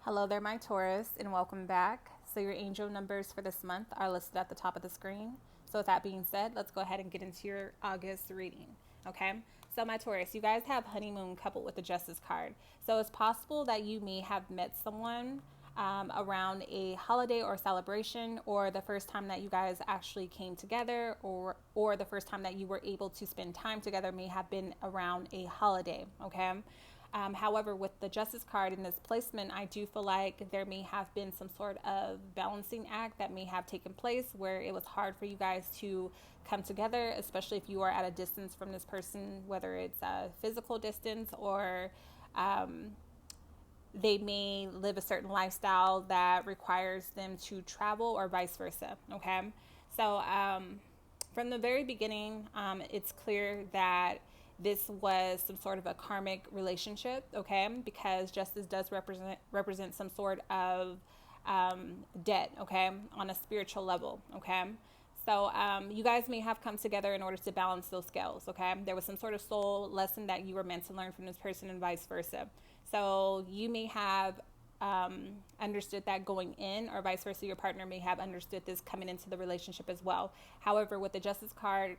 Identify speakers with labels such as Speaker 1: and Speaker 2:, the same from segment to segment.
Speaker 1: Hello there, my Taurus, and welcome back. So, your angel numbers for this month are listed at the top of the screen. So, with that being said, let's go ahead and get into your August reading. Okay, so my Taurus, you guys have honeymoon coupled with the Justice card. So, it's possible that you may have met someone around a holiday or celebration, or the first time that you guys actually came together, or the first time that you were able to spend time together may have been around a holiday. Okay. However, with the Justice card in this placement, I do feel like there may have been some sort of balancing act that may have taken place where it was hard for you guys to come together, especially if you are at a distance from this person, whether it's a physical distance or they may live a certain lifestyle that requires them to travel or vice versa. Okay. So, from the very beginning, it's clear that this was some sort of a karmic relationship, okay? Because justice does represent some sort of debt, okay, on a spiritual level, okay? So you guys may have come together in order to balance those scales, okay? There was some sort of soul lesson that you were meant to learn from this person and vice versa. So you may have understood that going in, or vice versa, your partner may have understood this coming into the relationship as well. However, with the Justice card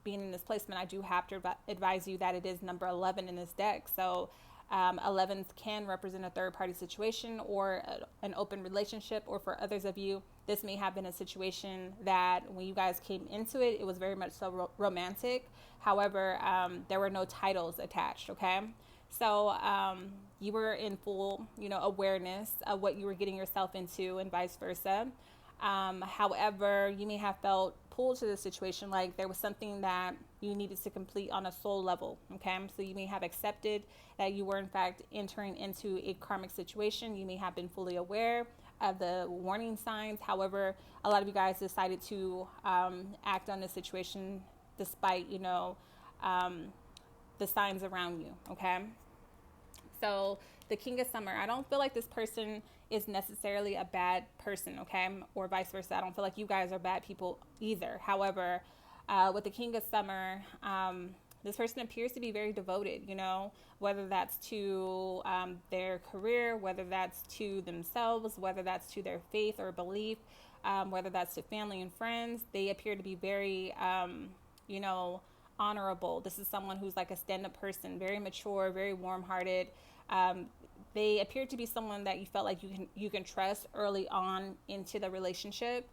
Speaker 1: being in this placement, I do have to advise you that it is number 11 in this deck. So 11s can represent a third party situation or an open relationship, or for others of you, this may have been a situation that when you guys came into it, it was very much so romantic. However, there were no titles attached, okay? So you were in full, awareness of what you were getting yourself into, and vice versa. However, you may have felt pulled to the situation like there was something that you needed to complete on a soul level. Okay, so you may have accepted that you were in fact entering into a karmic situation. You may have been fully aware of the warning signs. However, a lot of you guys decided to act on the situation despite, the signs around you. Okay. So the King of Summer, I don't feel like this person is necessarily a bad person, okay? Or vice versa. I don't feel like you guys are bad people either. However, with the King of Summer, this person appears to be very devoted, whether that's to their career, whether that's to themselves, whether that's to their faith or belief, whether that's to family and friends. They appear to be very, honorable. This is someone who's like a stand-up person, very mature, very warm-hearted. Um, they appear to be someone that you felt like you can trust early on into the relationship.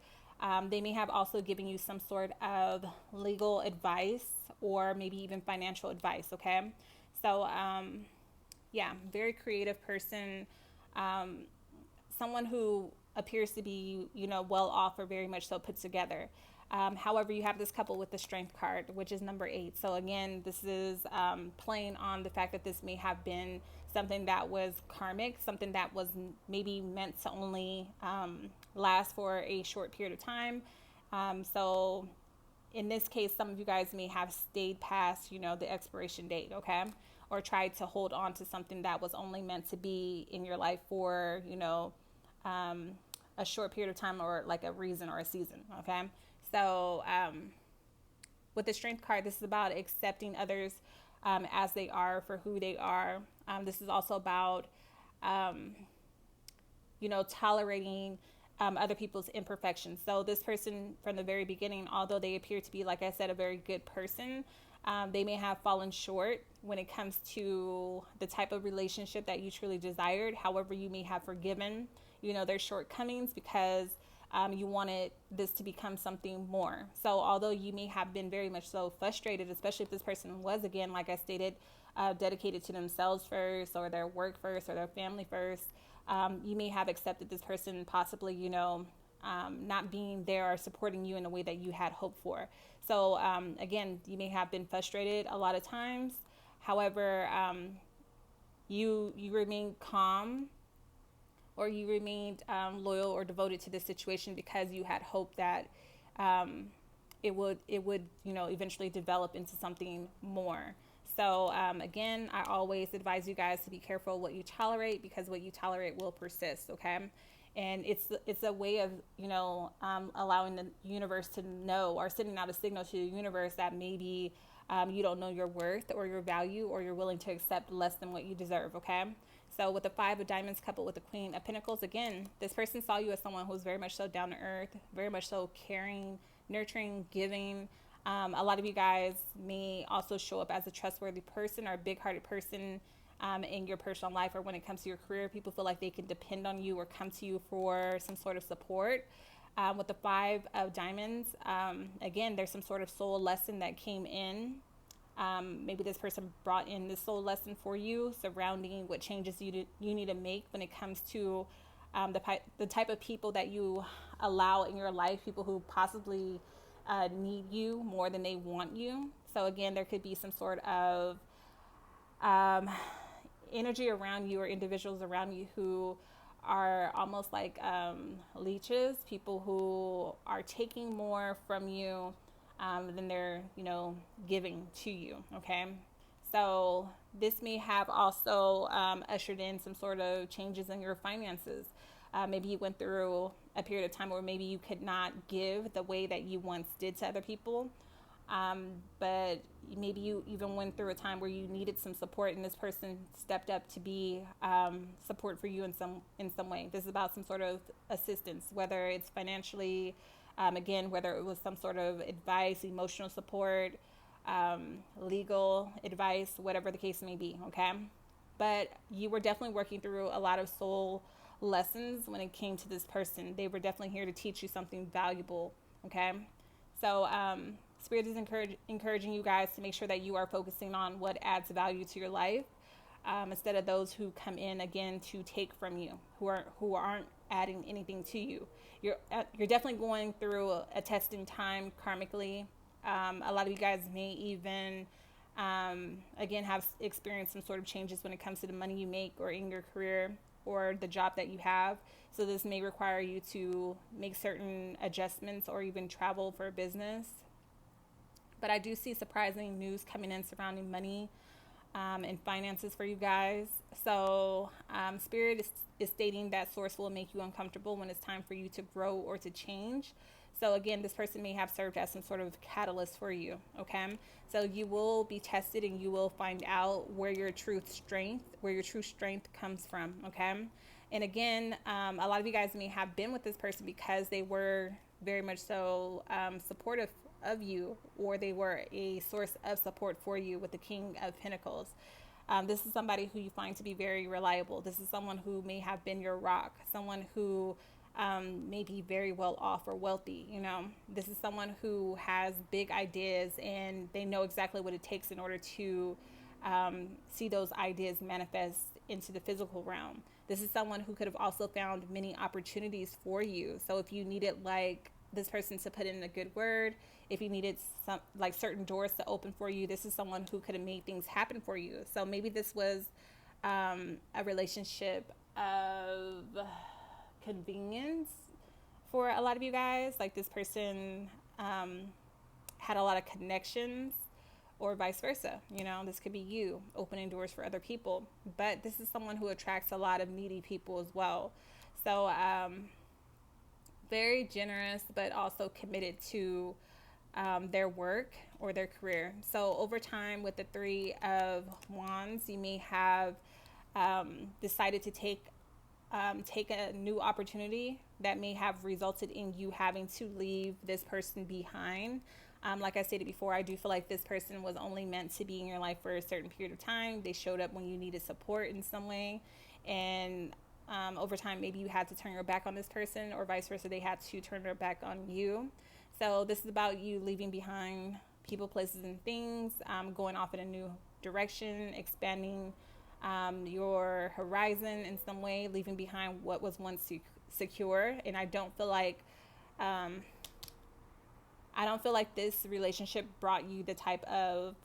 Speaker 1: They may have also given you some sort of legal advice or maybe even financial advice. Okay, so yeah, very creative person. Someone who appears to be well off or very much so put together. However, you have this couple with the Strength card, which is number 8. So again, this is playing on the fact that this may have been something that was karmic, something that was maybe meant to only last for a short period of time. So in this case, some of you guys may have stayed past, the expiration date, okay? Or tried to hold on to something that was only meant to be in your life for, a short period of time, or like a reason or a season, okay? So with the Strength card, this is about accepting others as they are for who they are. This is also about, tolerating other people's imperfections. So this person from the very beginning, although they appear to be, like I said, a very good person, they may have fallen short when it comes to the type of relationship that you truly desired. However, you may have forgiven, their shortcomings because you wanted this to become something more. So although you may have been very much so frustrated, especially if this person was, again, like I stated, dedicated to themselves first, or their work first, or their family first, you may have accepted this person possibly, not being there or supporting you in a way that you had hoped for. So again, you may have been frustrated a lot of times. However, you remain calm, or you remained loyal or devoted to this situation because you had hope that it would eventually develop into something more. So again, I always advise you guys to be careful what you tolerate, because what you tolerate will persist. Okay, and it's a way of allowing the universe to know, or sending out a signal to the universe that maybe you don't know your worth or your value, or you're willing to accept less than what you deserve. Okay, So with the Five of Diamonds coupled with the Queen of Pentacles, again, this person saw you as someone who's very much so down to earth, very much so caring, nurturing, giving. A lot of you guys may also show up as a trustworthy person or a big-hearted person in your personal life, or when it comes to your career. People feel like they can depend on you or come to you for some sort of support. With the Five of Diamonds, again, there's some sort of soul lesson that came in. Maybe this person brought in this soul lesson for you surrounding what changes you need to make when it comes to the type of people that you allow in your life, people who possibly need you more than they want you. So again, there could be some sort of energy around you or individuals around you who are almost like leeches, people who are taking more from you than they're, giving to you. Okay. So this may have also ushered in some sort of changes in your finances. Maybe you went through a period of time where maybe you could not give the way that you once did to other people. But maybe you even went through a time where you needed some support, and this person stepped up to be support for you in some way. This is about some sort of assistance, whether it's financially, again, whether it was some sort of advice, emotional support, legal advice, whatever the case may be. Okay, but you were definitely working through a lot of soul lessons when it came to this person. They were definitely here to teach you something valuable. Okay, so Spirit is encouraging you guys to make sure that you are focusing on what adds value to your life, instead of those who come in again to take from you, who aren't adding anything to you. You're definitely going through a testing time karmically. A lot of you guys may even again have experienced some sort of changes when it comes to the money you make or in your career or the job that you have. So this may require you to make certain adjustments or even travel for business. But I do see surprising news coming in surrounding money and finances for you guys. So Spirit is stating that Source will make you uncomfortable when it's time for you to grow or to change. So again, this person may have served as some sort of catalyst for you. Okay, so you will be tested and you will find out where your true strength comes from. Okay, and again, a lot of you guys may have been with this person because they were very much so supportive of you, or they were a source of support for you with the King of Pentacles. This is somebody who you find to be very reliable. This is someone who may have been your rock, someone who may be very well off or wealthy. This is someone who has big ideas and they know exactly what it takes in order to see those ideas manifest into the physical realm. This is someone who could have also found many opportunities for you. So if you needed this person to put in a good word, if you needed some certain doors to open for you, this is someone who could have made things happen for you. So maybe this was a relationship of convenience for a lot of you guys. Like this person had a lot of connections, or vice versa. This could be you opening doors for other people, but this is someone who attracts a lot of needy people as well. So very generous, but also committed to their work or their career. So over time, with the Three of Wands, you may have decided to take a new opportunity that may have resulted in you having to leave this person behind. Like I stated before, I do feel like this person was only meant to be in your life for a certain period of time. They showed up when you needed support in some way, and over time, maybe you had to turn your back on this person, or vice versa, they had to turn their back on you. So this is about you leaving behind people, places, and things, going off in a new direction, expanding your horizon in some way, leaving behind what was once secure. And I don't feel like this relationship brought you the type of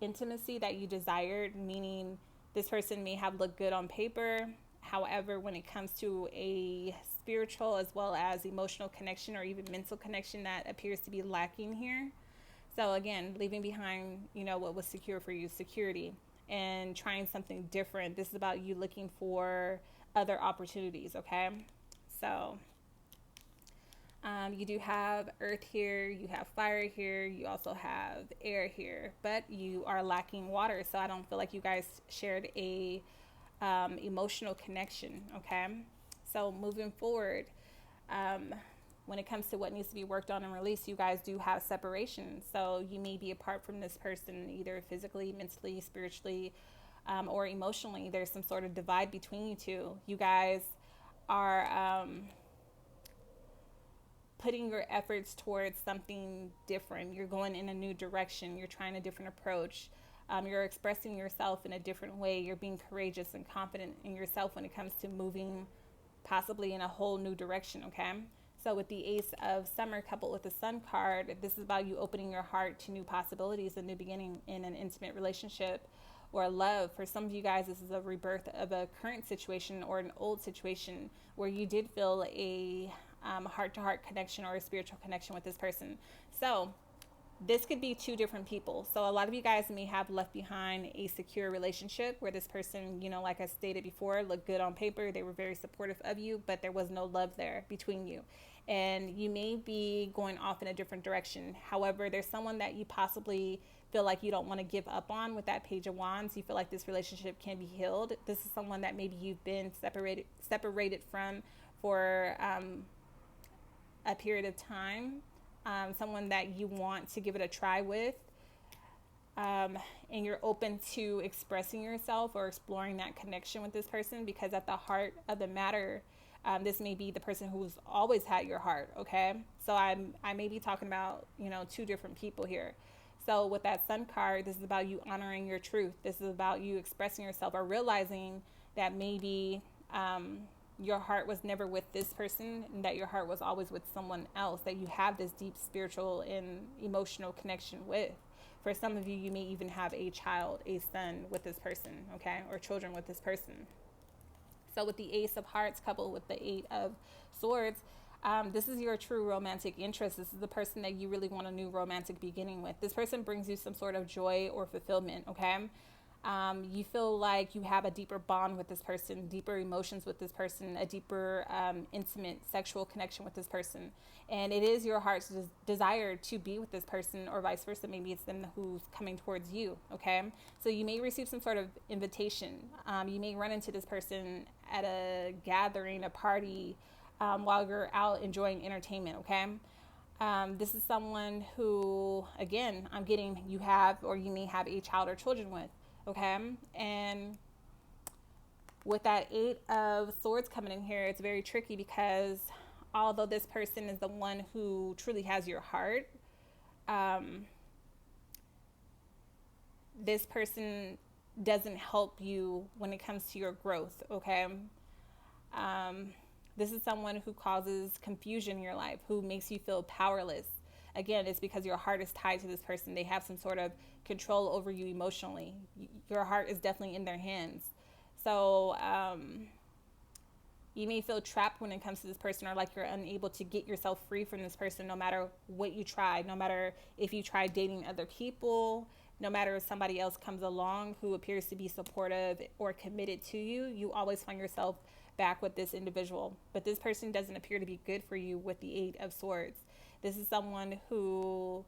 Speaker 1: intimacy that you desired, meaning this person may have looked good on paper. However, when it comes to a spiritual as well as emotional connection or even mental connection, that appears to be lacking here. So again, leaving behind, what was secure for you, security, and trying something different. This is about you looking for other opportunities. Okay. So you do have earth here, you have fire here, you also have air here, but you are lacking water. So I don't feel like you guys shared a emotional connection. Okay. So moving forward, when it comes to what needs to be worked on and released, you guys do have separation. So you may be apart from this person, either physically, mentally, spiritually, or emotionally. There's some sort of divide between you two. You guys are putting your efforts towards something different. You're going in a new direction. You're trying a different approach. You're expressing yourself in a different way. You're being courageous and confident in yourself when it comes to moving possibly in a whole new direction, okay? So with the Ace of Summer coupled with the Sun card, this is about you opening your heart to new possibilities, a new beginning in an intimate relationship or love. For some of you guys, this is a rebirth of a current situation or an old situation where you did feel a heart-to-heart connection or a spiritual connection with this person. So this could be two different people. So a lot of you guys may have left behind a secure relationship where this person, you know, like I stated before, looked good on paper. They were very supportive of you, but there was no love there between you. And you may be going off in a different direction. However, there's someone that you possibly feel like you don't want to give up on with that Page of Wands. You feel like this relationship can be healed. This is someone that maybe you've been separated from for a period of time. Someone that you want to give it a try with, and you're open to expressing yourself or exploring that connection with this person, because at the heart of the matter, this may be the person who's always had your heart, okay? So I may be talking about, you know, two different people here. So with that Sun card, this is about you honoring your truth. This is about you expressing yourself or realizing that maybe your heart was never with this person and that your heart was always with someone else that you have this deep spiritual and emotional connection with. For some of you, you may even have a child, a son with this person, okay, or children with this person. So with the Ace of Hearts coupled with the Eight of Swords, this is your true romantic interest. This is the person that you really want a new romantic beginning with. This person brings you some sort of joy or fulfillment, okay? You feel like you have a deeper bond with this person, deeper emotions with this person, a deeper intimate sexual connection with this person. And it is your heart's desire to be with this person, or vice versa. Maybe it's them who's coming towards you, okay? So you may receive some sort of invitation. You may run into this person at a gathering, a party, while you're out enjoying entertainment, okay? This is someone who, again, I'm getting you have or you may have a child or children with. Okay, and with that Eight of Swords coming in here, it's very tricky because although this person is the one who truly has your heart, this person doesn't help you when it comes to your growth, okay? This is someone who causes confusion in your life, who makes you feel powerless. Again, it's because your heart is tied to this person. They have some sort of control over you emotionally. Your heart is definitely in their hands. So you may feel trapped when it comes to this person, or like you're unable to get yourself free from this person no matter what you try, no matter if you try dating other people, no matter if somebody else comes along who appears to be supportive or committed to you, you always find yourself back with this individual. But this person doesn't appear to be good for you with the Eight of Swords. This is someone who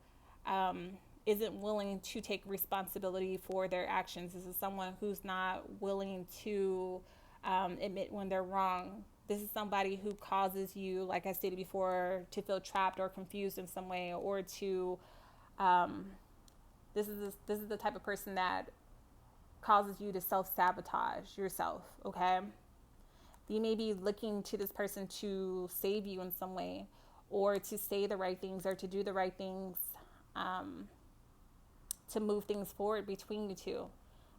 Speaker 1: isn't willing to take responsibility for their actions. This is someone who's not willing to admit when they're wrong. This is somebody who causes you, like I stated before, to feel trapped or confused in some way, or to this is the type of person that causes you to self-sabotage yourself, okay? You may be looking to this person to save you in some way, or to say the right things, or to do the right things, to move things forward between you two,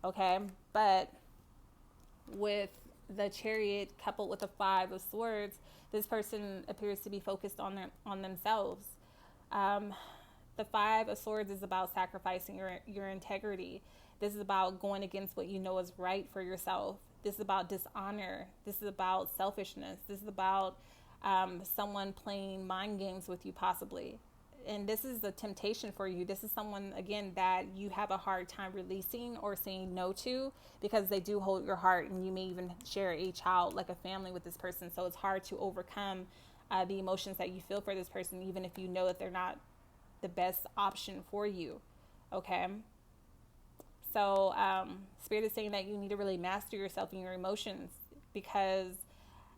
Speaker 1: okay? But with the Chariot coupled with the Five of Swords, this person appears to be focused on themselves. The Five of Swords is about sacrificing your integrity. This is about going against what you know is right for yourself. This is about dishonor. This is about selfishness. This is about someone playing mind games with you possibly. And this is a temptation for you. This is someone, again, that you have a hard time releasing or saying no to, because they do hold your heart, and you may even share a child, like a family, with this person. So it's hard to overcome the emotions that you feel for this person, even if you know that they're not the best option for you, okay? So Spirit is saying that you need to really master yourself and your emotions, because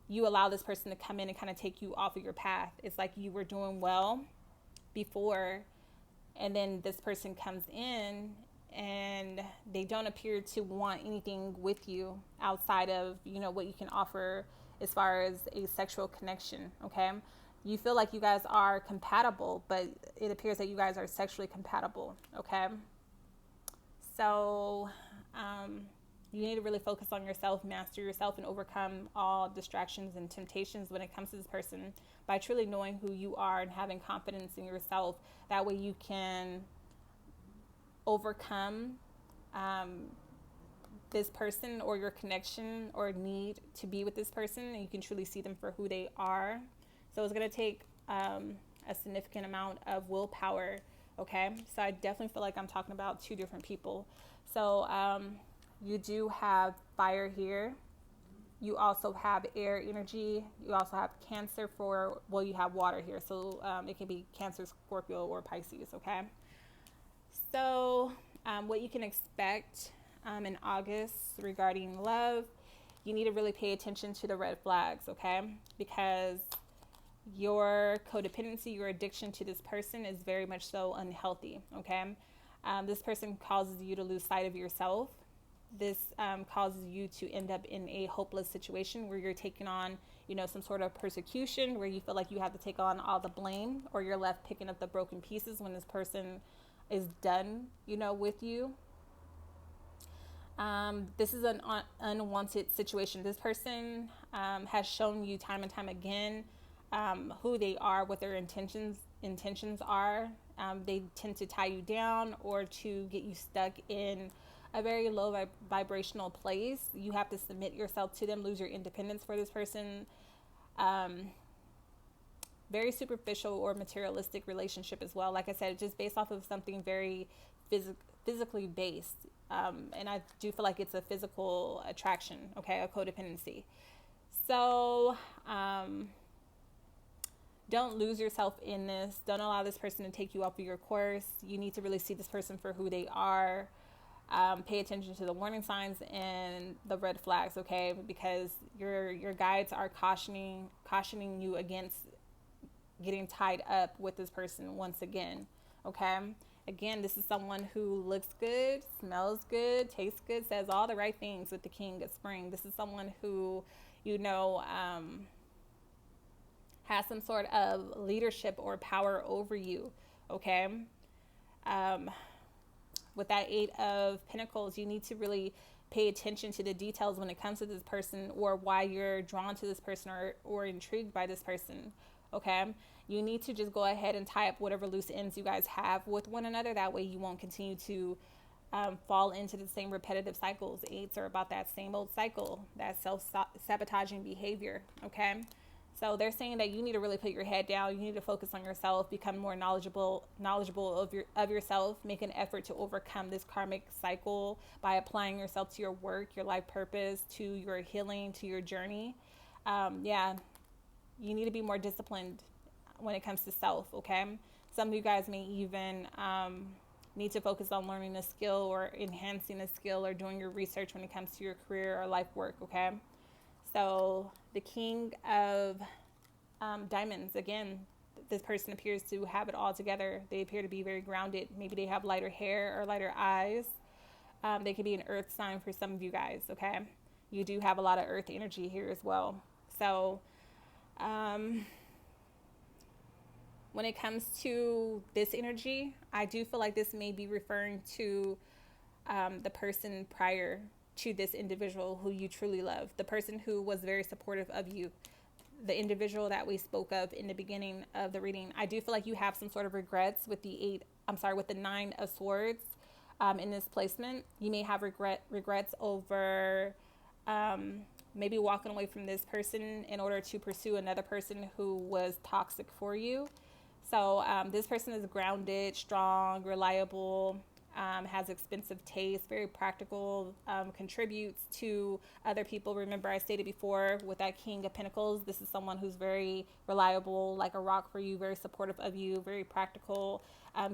Speaker 1: you allow this person to come in and kind of take you off of your path. It's like you were doing well before, and then this person comes in and they don't appear to want anything with you outside of, you know, what you can offer as far as a sexual connection. Okay, you feel like you guys are compatible, but it appears that you guys are sexually compatible. Okay, so you need to really focus on yourself, master yourself, and overcome all distractions and temptations when it comes to this person by truly knowing who you are and having confidence in yourself. That way you can overcome this person or your connection or need to be with this person, and you can truly see them for who they are. So it's going to take a significant amount of willpower. Okay, so I definitely feel like I'm talking about two different people. So you do have fire here. You also have air energy. You also have Cancer you have water here. So it can be Cancer, Scorpio, or Pisces, okay? So what you can expect in August regarding love, you need to really pay attention to the red flags, okay? Because your codependency, your addiction to this person is very much so unhealthy, okay? This person causes you to lose sight of yourself. This causes you to end up in a hopeless situation where you're taking on, you know, some sort of persecution, where you feel like you have to take on all the blame, or you're left picking up the broken pieces when this person is done, you know, with you. This is an unwanted situation. This person has shown you time and time again who they are, what their intentions are. They tend to tie you down or to get you stuck in a very low vibrational place. You have to submit yourself to them, lose your independence for this person. Very superficial or materialistic relationship as well. Like I said, just based off of something very physically based. And I do feel like it's a physical attraction, okay, a codependency. So don't lose yourself in this. Don't allow this person to take you off of your course. You need to really see this person for who they are. Pay attention to the warning signs and the red flags, okay? Because your guides are cautioning you against getting tied up with this person once again, okay? Again, this is someone who looks good, smells good, tastes good, says all the right things with the King of Spring. This is someone who, you know, has some sort of leadership or power over you, okay? With that Eight of Pentacles, you need to really pay attention to the details when it comes to this person, or why you're drawn to this person or intrigued by this person, okay? You need to just go ahead and tie up whatever loose ends you guys have with one another. That way you won't continue to fall into the same repetitive cycles. Eights are about that same old cycle, that self-sabotaging behavior, okay? So they're saying that you need to really put your head down. You need to focus on yourself, become more knowledgeable of yourself, make an effort to overcome this karmic cycle by applying yourself to your work, your life purpose, to your healing, to your journey. You need to be more disciplined when it comes to self, okay? Some of you guys may even need to focus on learning a skill or enhancing a skill or doing your research when it comes to your career or life work, okay? So the King of Diamonds, again, this person appears to have it all together. They appear to be very grounded. Maybe they have lighter hair or lighter eyes. They could be an earth sign for some of you guys, okay? You do have a lot of earth energy here as well. So when it comes to this energy, I do feel like this may be referring to the person prior to this individual who you truly love, the person who was very supportive of you, the individual that we spoke of in the beginning of the reading. I do feel like you have some sort of regrets with the Nine of Swords in this placement. You may have regrets over maybe walking away from this person in order to pursue another person who was toxic for you. So this person is grounded, strong, reliable. has expensive taste, very practical, contributes to other people. Remember, I stated before with that King of Pentacles, this is someone who's very reliable, like a rock for you, very supportive of you, very practical,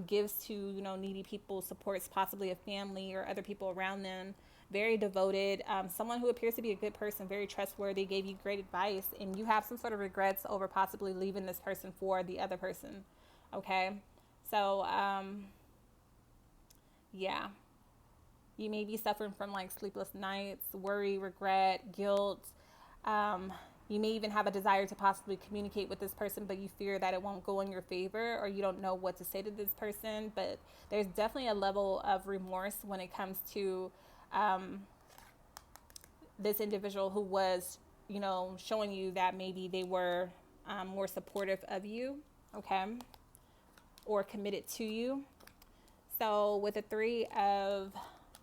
Speaker 1: gives to, needy people, supports possibly a family or other people around them. Very devoted, someone who appears to be a good person, very trustworthy, gave you great advice, and you have some sort of regrets over possibly leaving this person for the other person. Okay, so yeah, you may be suffering from like sleepless nights, worry, regret, guilt. You may even have a desire to possibly communicate with this person, but you fear that it won't go in your favor, or you don't know what to say to this person. But there's definitely a level of remorse when it comes to this individual who was, showing you that maybe they were more supportive of you, okay, or committed to you. So with the Three of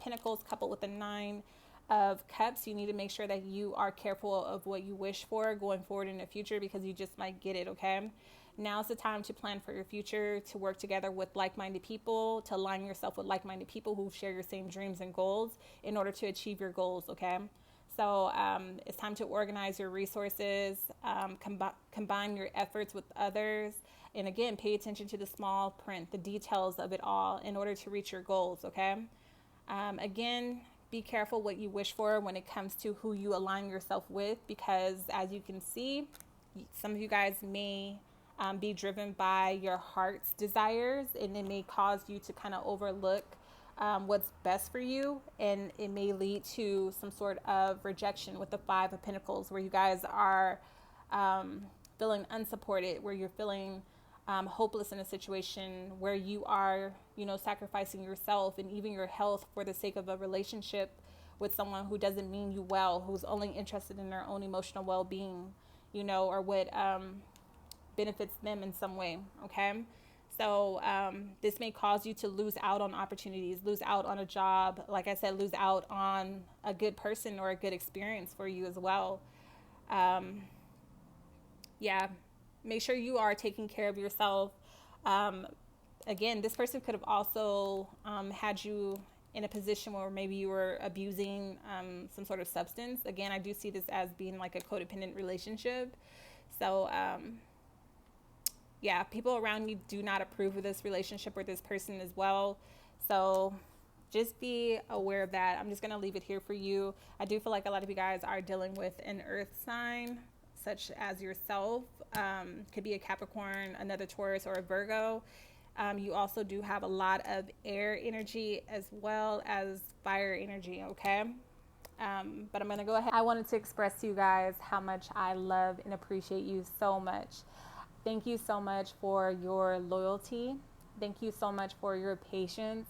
Speaker 1: Pentacles coupled with the Nine of Cups, you need to make sure that you are careful of what you wish for going forward in the future, because you just might get it, okay? Now's the time to plan for your future, to work together with like-minded people, to align yourself with like-minded people who share your same dreams and goals in order to achieve your goals, okay? So it's time to organize your resources, combine your efforts with others, and again, pay attention to the small print, the details of it all in order to reach your goals, okay? Again, be careful what you wish for when it comes to who you align yourself with, because as you can see, some of you guys may be driven by your heart's desires, and it may cause you to kind of overlook what's best for you, and it may lead to some sort of rejection with the Five of Pentacles, where you guys are feeling unsupported, where you're feeling hopeless in a situation where you are, sacrificing yourself and even your health for the sake of a relationship with someone who doesn't mean you well, who's only interested in their own emotional well-being, or what benefits them in some way, okay? So this may cause you to lose out on opportunities, lose out on a job, like I said, lose out on a good person or a good experience for you as well. Yeah, make sure you are taking care of yourself. Again, this person could have also had you in a position where maybe you were abusing some sort of substance. Again, I do see this as being like a codependent relationship. So yeah, people around you do not approve of this relationship or this person as well. So just be aware of that. I'm just going to leave it here for you. I do feel like a lot of you guys are dealing with an earth sign, such as yourself. Could be a Capricorn, another Taurus, or a Virgo. You also do have a lot of air energy as well as fire energy, okay? But I'm going to go ahead. I wanted to express to you guys how much I love and appreciate you so much. Thank you so much for your loyalty. Thank you so much for your patience.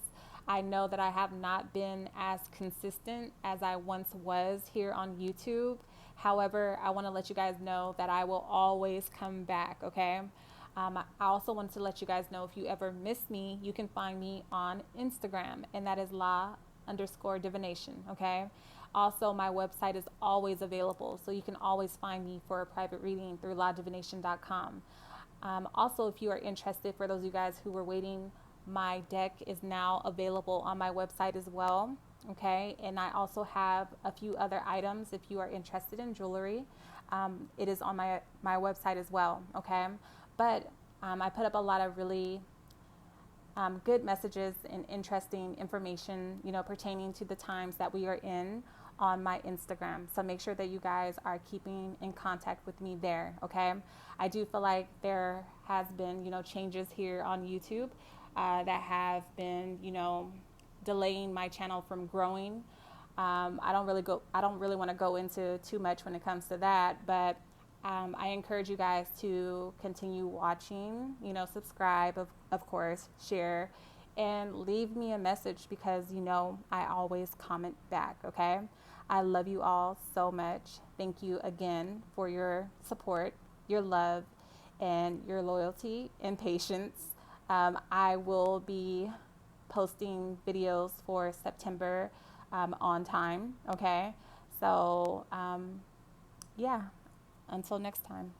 Speaker 1: I know that I have not been as consistent as I once was here on YouTube. However, I want to let you guys know that I will always come back, okay? I also wanted to let you guys know, if you ever miss me, you can find me on Instagram, and that is la_divination, okay? Also, my website is always available, so you can always find me for a private reading through ladivination.com. Also, if you are interested, for those of you guys who were waiting, my deck is now available on my website as well, okay? And I also have a few other items if you are interested in jewelry. It is on my website as well, okay? But I put up a lot of really good messages and interesting information, pertaining to the times that we are in on my Instagram. So make sure that you guys are keeping in contact with me there, okay? I do feel like there has been, changes here on YouTube that have been, delaying my channel from growing. I don't really want to go into too much when it comes to that, but I encourage you guys to continue watching, subscribe, of course, share, and leave me a message, because, I always comment back, okay? I love you all so much. Thank you again for your support, your love, and your loyalty and patience. I will be posting videos for September on time, okay? So, yeah, until next time.